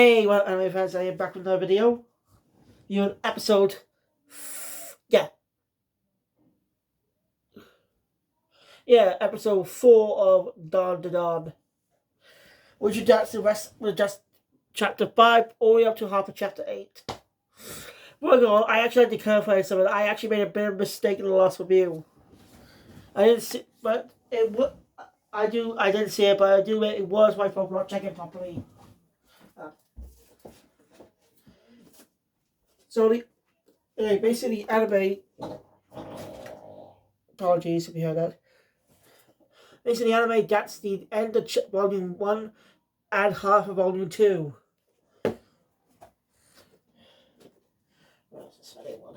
Hey, well, anime fans, I am back with another video. You're on episode, yeah, episode 4 of Dawn to Dawn. Which is just the rest, with just chapter 5 all the way up to half of chapter 8. Moving on, I actually had to clarify something. I actually made a bit of a mistake in the last review. I didn't see, but I didn't see it, but it was my fault for not checking properly. So basically anime, apologies if you heard that. Basically, anime that's the end of volume 1 and half of volume 2. Where's the second one?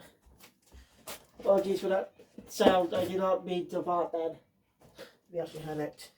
Apologies for that sound. I did not mean to fart then. We actually had it.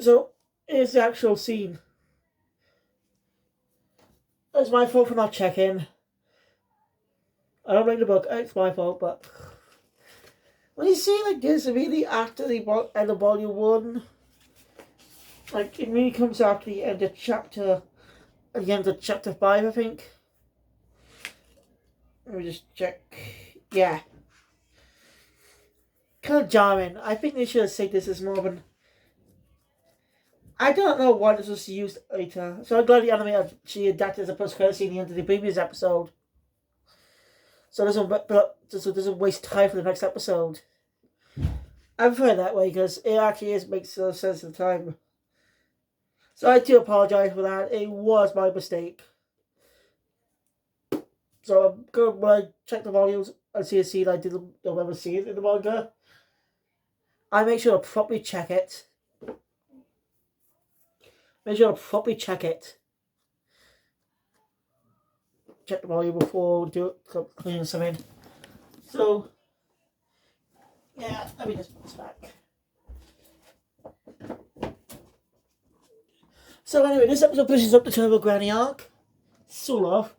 So, here's the actual scene. It's my fault for not checking. I don't read the book, it's my fault, but when you see like this, immediately after the end of volume 1, like it really comes after the end of chapter, at the end of chapter 5, I think. Let me just check. Yeah. Kind of jarring. I think they should have said this as more of an. I don't know why this was used later, so I'm glad the anime actually adapted as a post-credit scene at the end of the previous episode. So it doesn't waste time for the next episode. I prefer it that way because it actually makes sense at the time. So I do apologise for that. It was my mistake. So I'm going when I check the volumes and see a scene I didn't remember seeing in the manga. I make sure to properly check it. Make sure to properly check it. Check the volume before cleaning something. So, yeah, let me just put this back. So anyway, this episode pushes up the Turbo Granny arc. Sort of.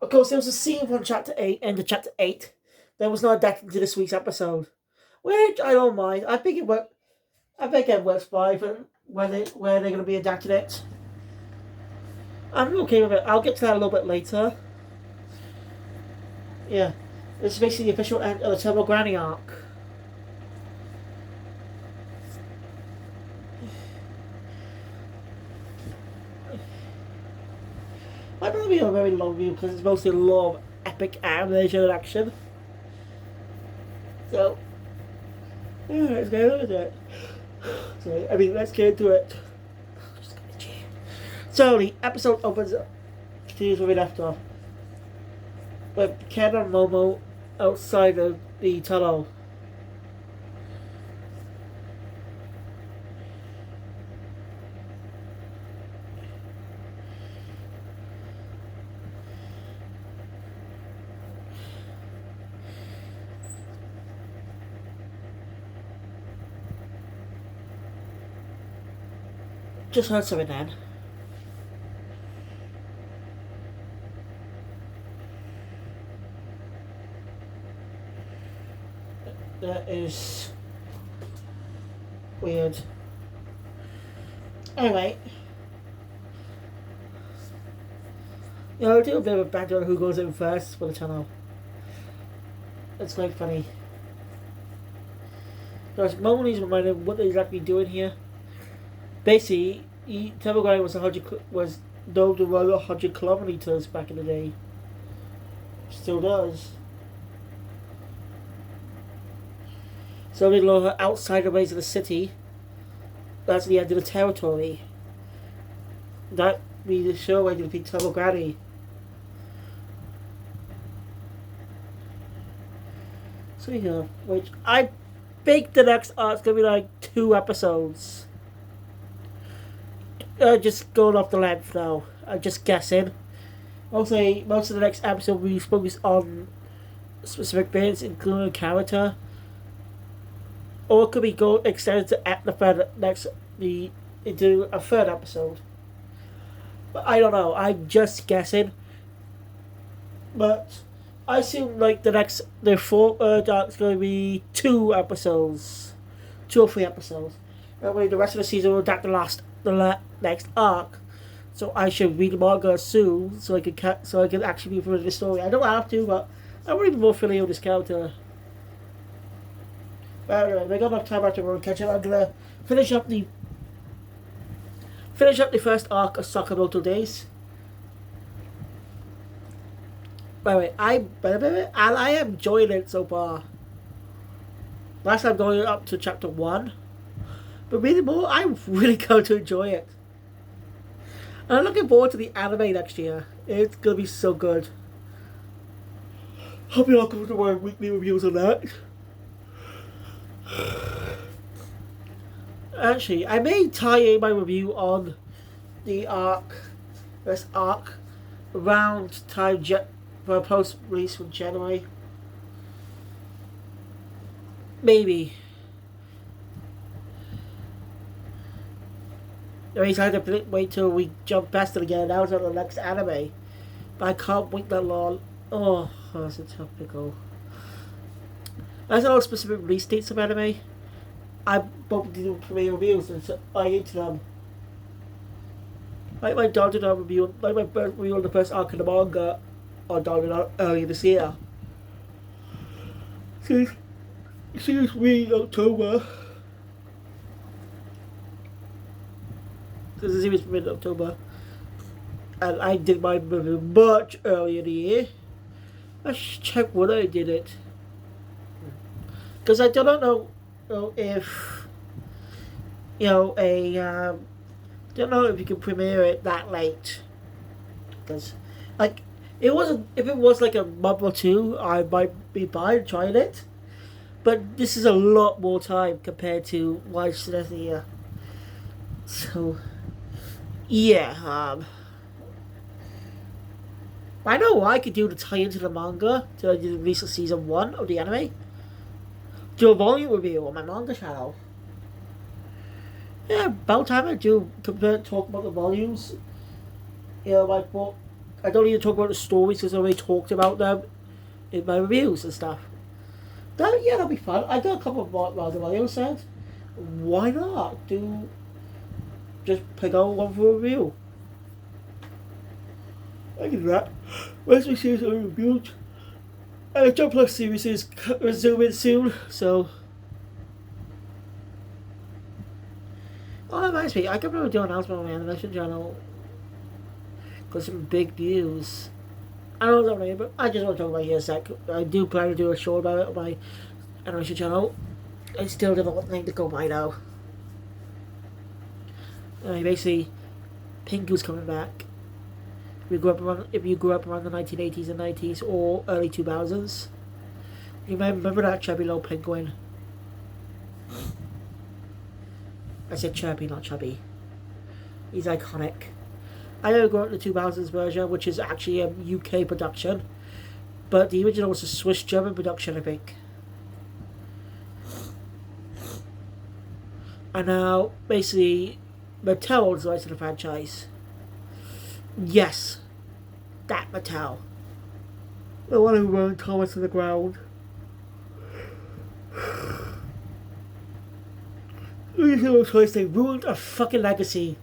Of course, there was a scene from chapter 8, end of chapter 8. That was not adapted to this week's episode. Which I don't mind. I think it works fine for where they're going to be adapting it. I'm okay with it. I'll get to that a little bit later. Yeah. This is basically the official end of the Turbo Granny arc. Might not be a very long review because it's mostly a lot of epic animation and action. So, yeah, let's get into it. Let's get into it. So, the episode continues where we left off. With Ken and Momo outside of the tunnel. Just heard something then. That is weird. Anyway, I'll do a bit of a battle on who goes in first for the channel. It's quite funny. Because Momo needs reminded what they're exactly doing here. Basically, Turbo Granny was known to run 100 kilometers back in the day. Still does. So they lure her outside the ways of the city. That's the end of the territory. That be the show where you defeat Turbo Granny. So yeah, which I think the next arc's gonna be like 2 episodes. Just going off the length now. I'm just guessing. Also, most of the next episode will be focused on specific bits, including a character, or it could be go extended to at the third next the into a third episode. But I don't know. I'm just guessing. But I assume like the fourth arc's going to be 2 episodes, 2 or 3 episodes. That way, the rest of the season will adapt the next arc. So I should read the manga soon, so I can actually be familiar with the story. I don't have to, but I'm really more familiar with this character. But anyway, we got enough time after we'll catch up. I'm gonna finish up the first arc of Sakamoto Days. By the way, I am enjoying it so far. Last time going up to chapter 1. But really more, I'm really going to enjoy it. And I'm looking forward to the anime next year. It's going to be so good. Hope you're all going to my weekly reviews on that. Actually, I may tie in my review on the this arc, around time for a post-release from January. Maybe. I mean, I had to wait till we jump past it again. That was on the next anime. But I can't wait that long. Oh, that's a topical. As I know specific release dates of anime, I won't do premiere reviews until I into them. Like my Dandadan review, like my review on the first arc of the manga on Dandadan earlier this year. Since we October. Because the series was in October. And I did my review much earlier in the year. Let's check when I did it. Because I don't know if don't know if you can premiere it that late. Because like it wasn't, if it was like a month or two, I might be fine trying it. But this is a lot more time compared to why it's the year. So yeah, I know what I could do to tie into the manga to release of season 1 of the anime. Do a volume review on my manga channel. Yeah, about time I do talk about the volumes. My book. I don't need to talk about the stories because I already talked about them in my reviews and stuff. That'll be fun. I got a couple of manga volumes said. Why not just pick out one for a review? I can do that. Once we series are reviewed, Jump Plus series is resuming soon, so. Oh, that reminds me, I could probably do an announcement on my animation channel. Got some big news. I don't know what I'm but I just want to talk about it here a sec. I do plan to do a show about it on my animation channel. I still don't know what name to go by now. Basically, Pingu's coming back. If you grew up around the 1980s and 90s or early 2000s, you may remember that chubby little penguin. I said chubby, not chubby. He's iconic. I know grew up in the 2000s version, which is actually a UK production, but the original was a Swiss-German production, I think. And now, basically, Mattel owns the rights to the franchise. Yes, that Mattel. The one who ruined Thomas to the ground. They ruined a fucking legacy.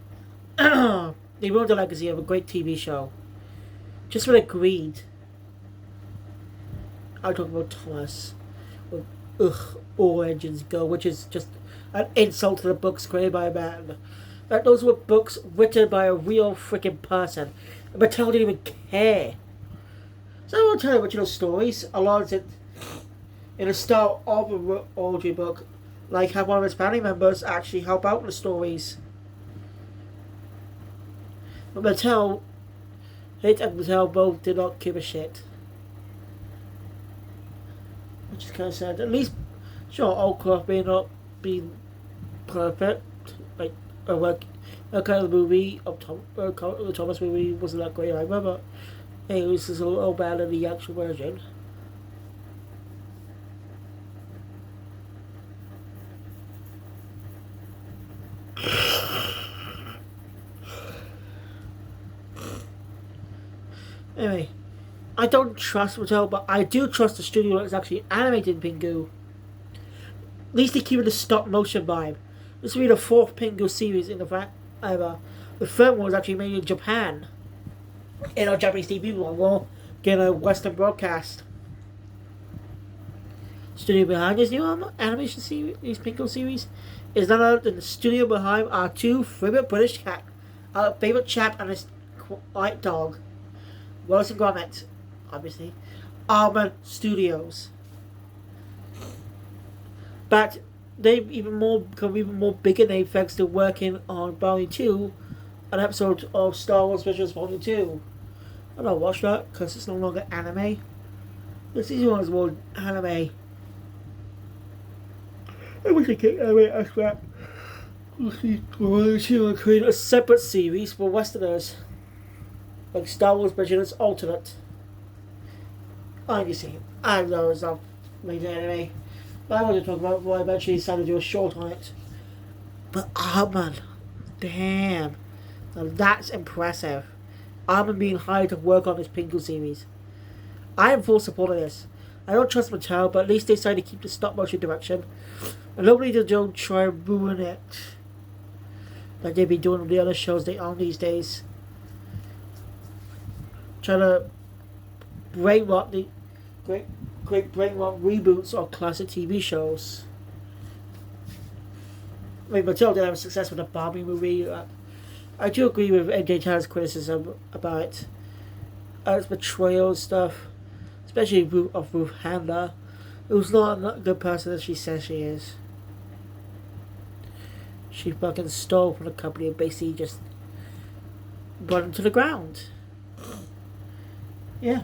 They ruined the legacy of a great TV show. Just for their greed. I'm talking about Thomas. All engines go, which is just an insult to the books created by a man. Those were books written by a real freaking person. Mattel didn't even care. So I won't tell you original stories. A lot of it in the style of an audiobook. Like have one of his family members actually help out with the stories. But Mattel both did not give a shit. Which is kind of sad. At least, sure, Oldcroft may not be perfect. Like, kind of the movie of the Thomas movie wasn't that great either, but hey, this is a little better than the actual version. Anyway, I don't trust Mattel, but I do trust the studio that's actually animated Pingu. At least they keep it a stop motion vibe. This will be the fourth Pingu series in the fact ever. The third one was actually made in Japan. In our Japanese TV one, we'll get a Western broadcast. Studio behind this new animation series, this Pingu series, is none other than the studio behind our two favorite British cat, our favorite chap and his white dog, Wallace and Gromit, obviously, Almond Studios. But they've become even more bigger name thanks to working on Volume 2, an episode of Star Wars Visions Volume 2. I don't watch that because it's no longer anime. The season one is more anime. I wish I could anime as that. To create a separate series for Westerners, like Star Wars Visions Alternate. Obviously, I know it's not made anime. But I want to talk about why I eventually decided to do a short on it. But Arman, damn, now that's impressive. Arman being hired to work on this Pingu series. I am full support of this. I don't trust Mattel, but at least they decided to keep the stop motion direction. And nobody don't try and ruin it. Like they've been doing with the other shows they own these days. Trying to brainwash the great brainwash reboots of classic TV shows. I mean, Mattel did have success with the Barbie movie. I do agree with MJ Tanner's criticism about it. Its betrayal and stuff, especially of Ruth Handler, who's not a good person as she says she is. She fucking stole from the company and basically just brought him to the ground. Yeah.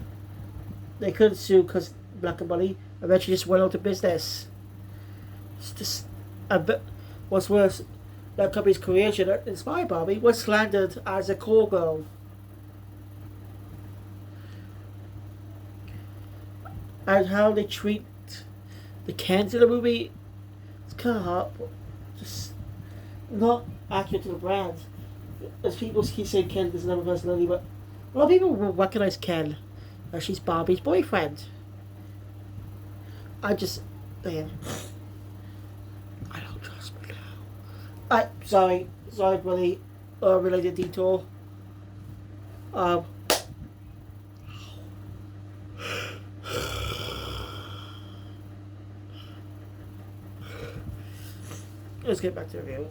They couldn't sue because Black and Money eventually just went out of business. It's just a bit. What's worse, that company's creation that inspired Barbie was slandered as a call girl. And how they treat the Kens in the movie, it's kind of hard. Just not accurate to the brand. As people keep saying Ken is another personality, but a lot of people will recognize Ken as she's Barbie's boyfriend. I just, man, I don't trust her now. Sorry for the related detour. Let's get back to the review.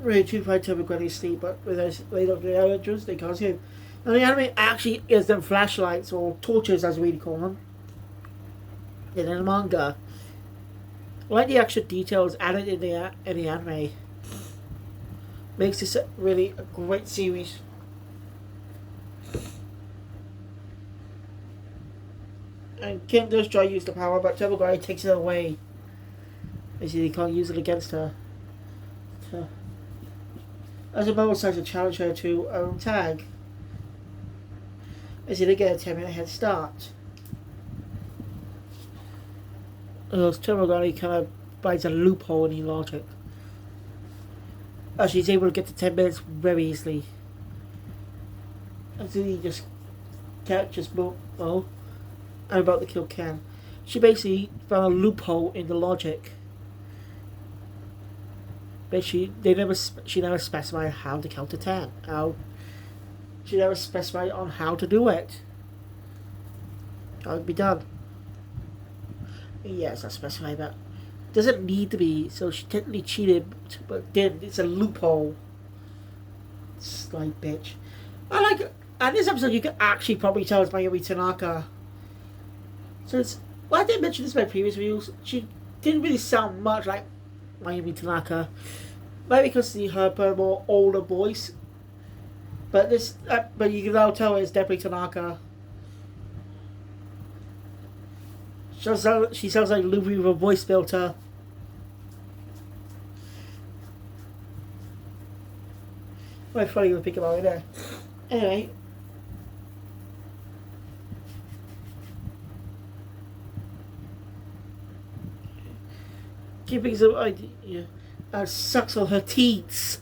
Really too fight to regretting sleep, but with those later characters, they can't see. And the anime actually gives them flashlights or torches, as we call them. In the manga, I like the extra details added in the anime. Makes this really a great series. And Kim does try to use the power, but Devil Guy takes it away. Basically, he can't use it against her. So, as a moment, decides to challenge her to her own tag. Basically, they get a 10-minute head start. Devil Guy kind of finds a loophole in the logic. She's able to get to 10 minutes very easily. And so he just catches both. And about to kill Ken. She basically found a loophole in the logic. But she never specified how to count to 10. She never specified on how to do it. How it would be done. Yes, I specified that. Doesn't need to be, so she technically cheated, but did. It's a loophole. Slight bitch. I like it. And this episode, you can actually probably tell it's Mayumi Tanaka. So it's, well, I did mention this in my previous reviews. She didn't really sound much like Mayumi Tanaka, maybe because she heard her more older voice. But this, but you can now tell it's definitely Tanaka. She sounds like Luffy with a voice filter. Quite funny to think about it there. Anyway. Keeping some idea. Sucks on her teats.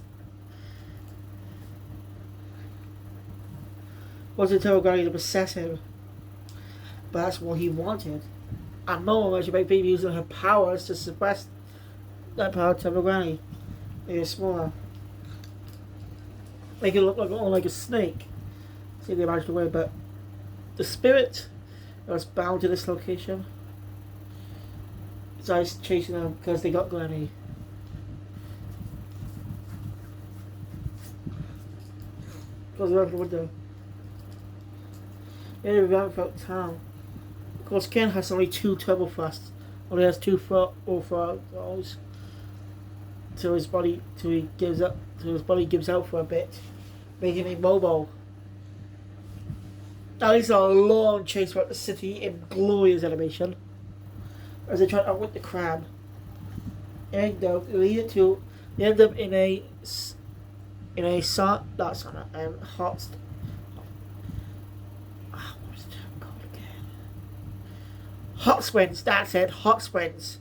Wasn't tell Granny to possess him, but that's what he wanted. And Mama managed to make baby using her powers to suppress that power to tell Granny. Make it smaller. Make it look like a snake. See they managed to win, but the spirit was bound to this location. So I was chasing them because they got Granny. Goes around the window. Yeah, they ran throughout town. Of course, Ken has only 2 turbo thrusts. Only has 2 throws. Till his body gives out for a bit, making him immobile. Now this is a long chase throughout the city in glorious animation as they try to outwit the crab. And they end up in a hot. What is the term called again? Hot springs. That's it. Hot springs.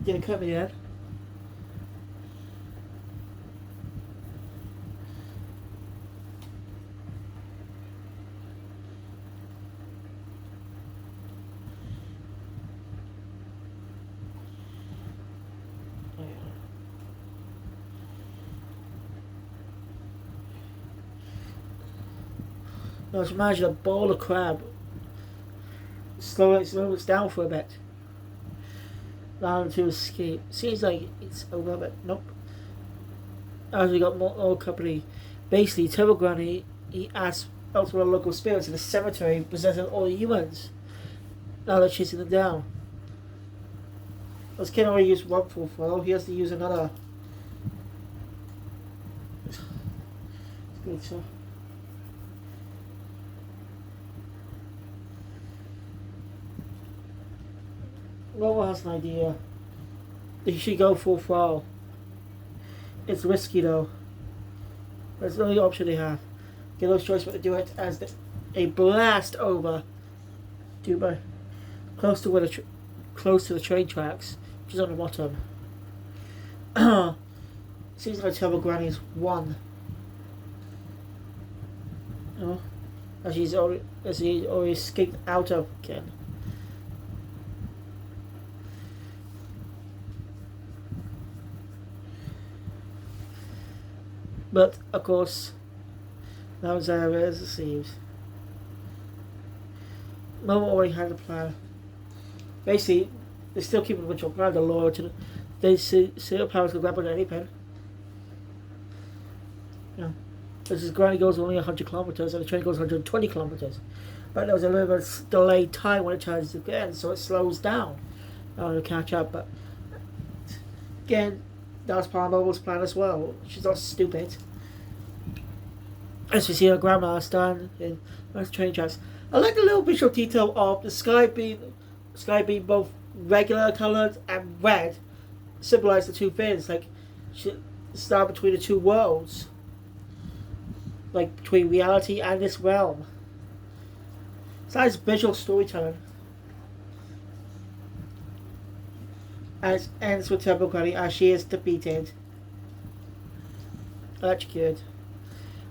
Didn't cut me yet. Now just imagine a ball of crab. Slow it down for a bit. Allowing to escape. Seems like it's over, but nope. As we got more company. Basically, Turbo Granny, he asked out with local spirits in the cemetery possessing all the humans. Now they're chasing them down. As Ken already used one full throw, he has to use another. It's good, so. Lola has an idea. He should go full throttle. It's risky though. That's the only option they have. Get no choice but to do it as a blast over Dubai, close to the train tracks, which is on the bottom. Seems like Turbo Granny's won. Oh, as he's already escaped out of Ken. But, of course, that was as it seems. Momo already had a plan. Basically, they're still keeping the original plan, they're loyal to they see the powers can grab on any pen. Yeah. This is Granny goes only 100 kilometers and the train goes 120 kilometers. But there was a little bit of delayed time when it charges again, so it slows down to catch up. But again, that was part of Momo's plan as well. She's not stupid. As we see her grandma stand in those train tracks. I like the little visual detail of the sky being both regular coloured and red, symbolise the two things. Like she stand between the two worlds, like between reality and this realm. It's nice visual storytelling. As ends with Turbo Granny as she is defeated. That's good.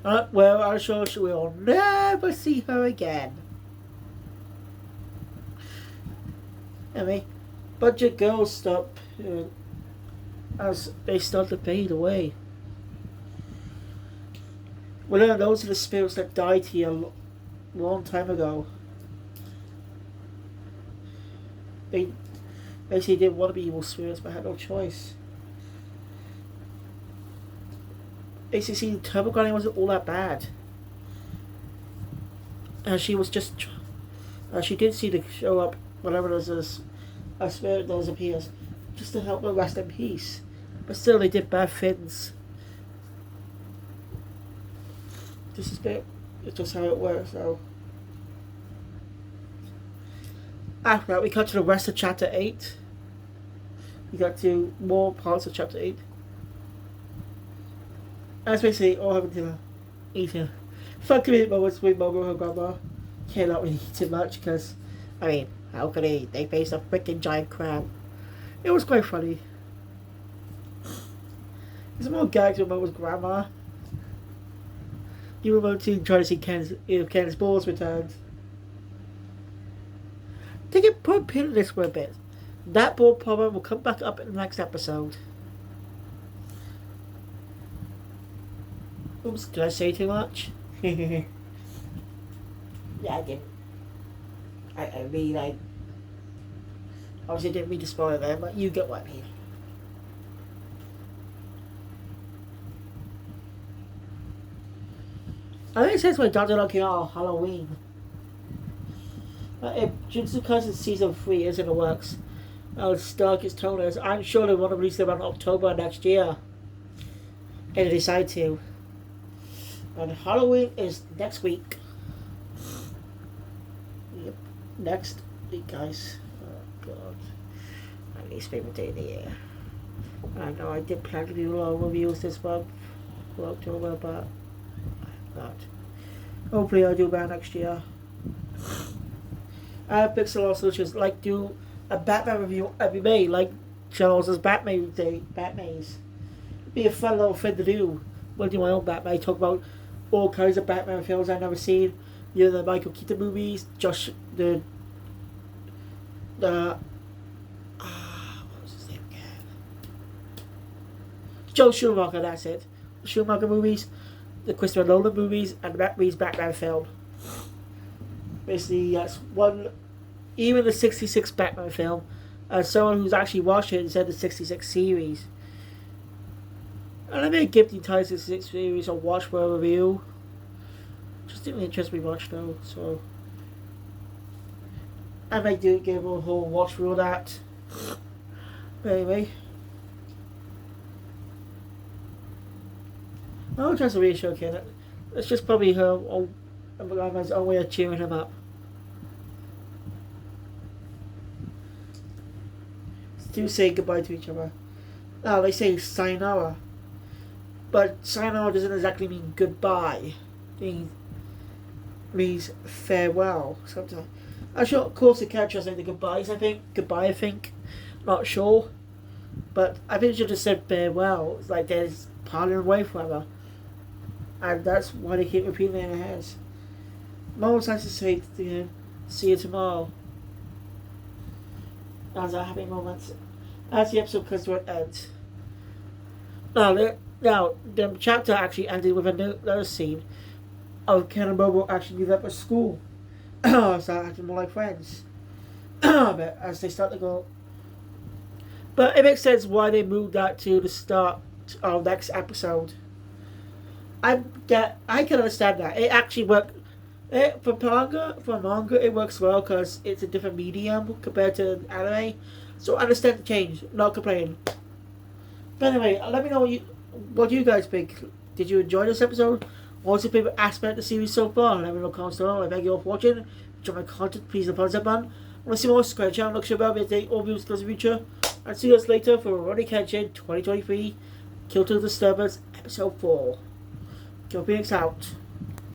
Well, I'm sure she will never see her again. Anyway, budget girls stop as they start to fade away. Well, those are the spirits that died here a long time ago. They basically didn't want to be evil spirits, but had no choice. Basically, Turbo Granny wasn't all that bad. She was just. She did see to show up whenever there's a spirit that appears, just to help them rest in peace. But still, they did bad things. This is it's just how it works, so. After that, we cut to the rest of chapter 8. We got to more parts of chapter 8. As basically all having to eat a fun comedic moments with Momo and her grandma. Cannot really eat too much because, I mean, how could they? They faced a freaking giant crab. It was quite funny. There's more gags with Momo's grandma. You were trying to see Ken's balls returned. Take it, put a pin in this for a bit. That ball problem will come back up in the next episode. Oops, did I say too much? Yeah, I did. I mean, obviously didn't mean to spoil it there, but you get what I mean. I think it says why Dr. Lucky on Halloween. If Jujutsu Kaisen Season 3 is in the works, Stark is told us, I'm sure they want to release it around October next year. If they decide to. And Halloween is next week. Yep, next week, guys. Oh, God. My least favorite day of the year. I know I did plan to do a lot of reviews this month for October, but I'm not. Hopefully I'll do better next year. Pixel also just like do a Batman review every May, like Charles's Batman Day, Batman's. It'd be a fun little thing to do. We'll do my own Batman, talk about all kinds of Batman films I've never seen. You know, the Michael Keaton movies, what was his name again? Joe Schumacher, that's it. The Schumacher movies, the Christopher Nolan movies, and the Batman film. Basically, that's one. Even the 66 Batman film, as someone who's actually watched it and said the 66 series. And I may give the entire 66 series a watch for a review. Just didn't interest me much though, so I might give a whole watch through that. But anyway, I'll try to reassure Ken. It's just probably her own way of cheering him up. Do say goodbye to each other. Now they say sayonara, but sayonara doesn't exactly mean goodbye. It means farewell sometimes. I'm sure, of course, it can translate the goodbyes. I think, not sure, but I think it should have said farewell. It's like there's parting away forever, and that's why they keep repeating it in their heads. Moments nice to say to him, see you tomorrow. As a happy moment as the episode comes to an end. Now the chapter actually ended with another scene of Ken and Bobo actually meet up at school. Start acting more like friends. But as they start to go. But it makes sense why they moved that to the start of next episode. I can understand that. It actually worked. For manga, it works well because it's a different medium compared to anime. So I understand the change, not complaining. But anyway, let me know what you guys think. Did you enjoy this episode? What's your favorite aspect of the series so far? Let me know in the comments below. I thank you all for watching. Enjoy my content, please hit the thumbs up button. Want to see more? Subscribe to the channel, look about me, update all views close in the future. And see you guys later for Rurouni Kenshin 2023 Kyoto Disturbance Episode 4. Kill Phoenix out.